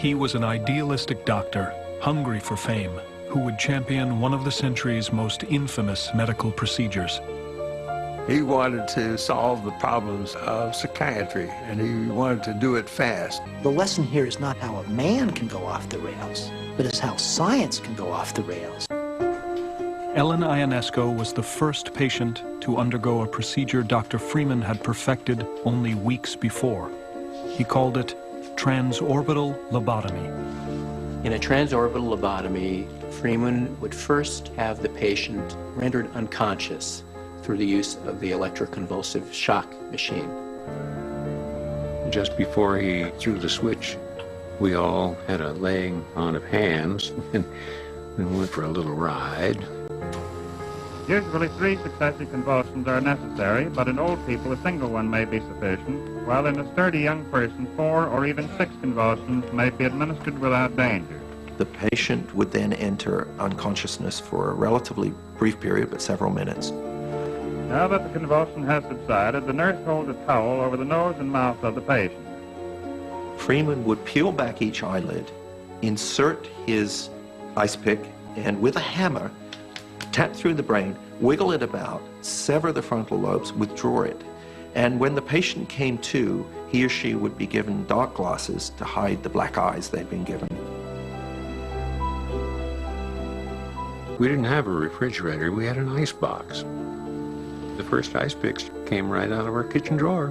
He was an idealistic doctor, hungry for fame, who would champion one of the century's most infamous medical procedures. He wanted to solve the problems of psychiatry, and he wanted to do it fast. The lesson here is not how a man can go off the rails, but it's how science can go off the rails. Ellen Ionesco was the first patient to undergo a procedure Dr. Freeman had perfected only weeks before. He called it transorbital lobotomy. In a transorbital lobotomy, Freeman would first have the patient rendered unconscious through the use of the electroconvulsive shock machine. Just before he threw the switch, we all had a laying on of hands and went for a little ride. Usually 3 successive convulsions are necessary, but in old people a single one may be sufficient, while in a sturdy young person 4 or even 6 convulsions may be administered without danger. The patient would then enter unconsciousness for a relatively brief period, but several minutes. Now that the convulsion has subsided, the nurse holds a towel over the nose and mouth of the patient. Freeman would peel back each eyelid, insert his ice pick, and with a hammer, tap through the brain, wiggle it about, sever the frontal lobes, withdraw it. And when the patient came to, he or she would be given dark glasses to hide the black eyes they'd been given. We didn't have a refrigerator, we had an ice box. The first ice picks came right out of our kitchen drawer,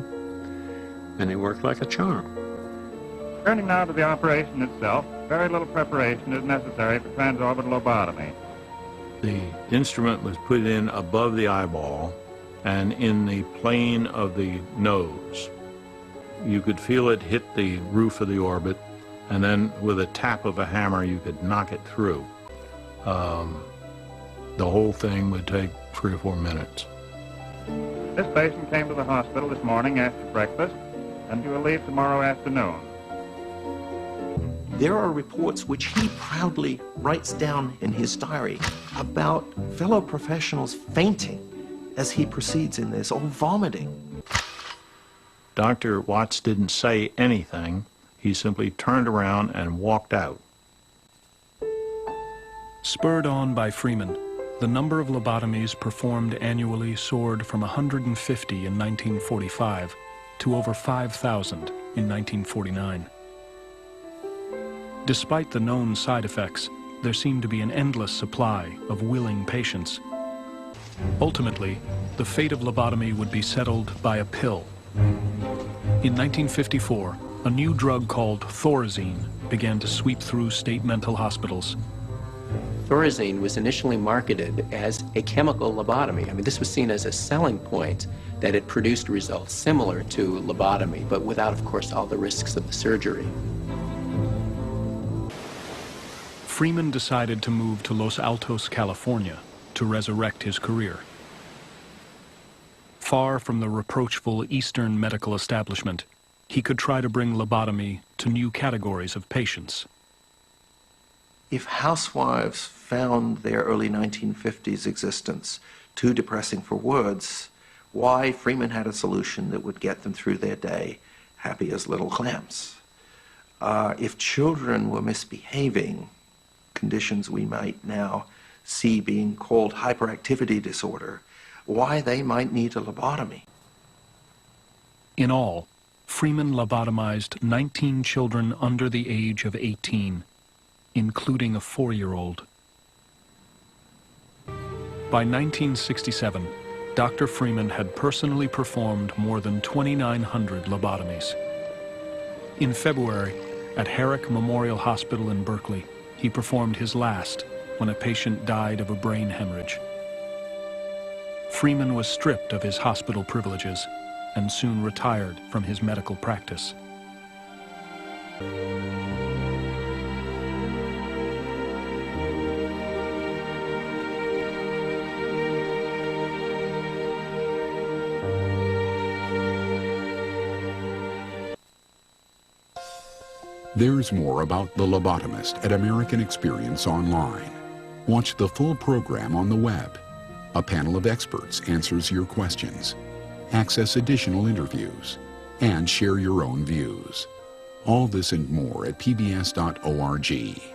and they worked like a charm. Turning now to the operation itself, very little preparation is necessary for transorbital lobotomy. The instrument was put in above the eyeball and in the plane of the nose. You could feel it hit the roof of the orbit, and then with a tap of a hammer you could knock it through. The whole thing would take 3 or 4 minutes. This patient came to the hospital this morning after breakfast, and he will leave tomorrow afternoon. There are reports which he proudly writes down in his diary about fellow professionals fainting as he proceeds in this, or vomiting. Dr. Watts didn't say anything. He simply turned around and walked out. Spurred on by Freeman, the number of lobotomies performed annually soared from 150 in 1945 to over 5,000 in 1949. Despite the known side effects, there seemed to be an endless supply of willing patients. Ultimately, the fate of lobotomy would be settled by a pill. In 1954, a new drug called Thorazine began to sweep through state mental hospitals. Thorazine was initially marketed as a chemical lobotomy. I mean, this was seen as a selling point that it produced results similar to lobotomy, but without, of course, all the risks of the surgery. Freeman decided to move to Los Altos, California, to resurrect his career. Far from the reproachful Eastern medical establishment, he could try to bring lobotomy to new categories of patients. If housewives found their early 1950s existence too depressing for words, why, Freeman had a solution that would get them through their day happy as little clams. If children were misbehaving, conditions we might now see being called hyperactivity disorder, why they might need a lobotomy. In all, Freeman lobotomized 19 children under the age of 18, including a 4-year-old. By 1967, Dr. Freeman had personally performed more than 2,900 lobotomies. In February, at Herrick Memorial Hospital in Berkeley, he performed his last when a patient died of a brain hemorrhage. Freeman was stripped of his hospital privileges and soon retired from his medical practice. There's more about The Lobotomist at American Experience Online. Watch the full program on the web. A panel of experts answers your questions. Access additional interviews and share your own views. All this and more at pbs.org.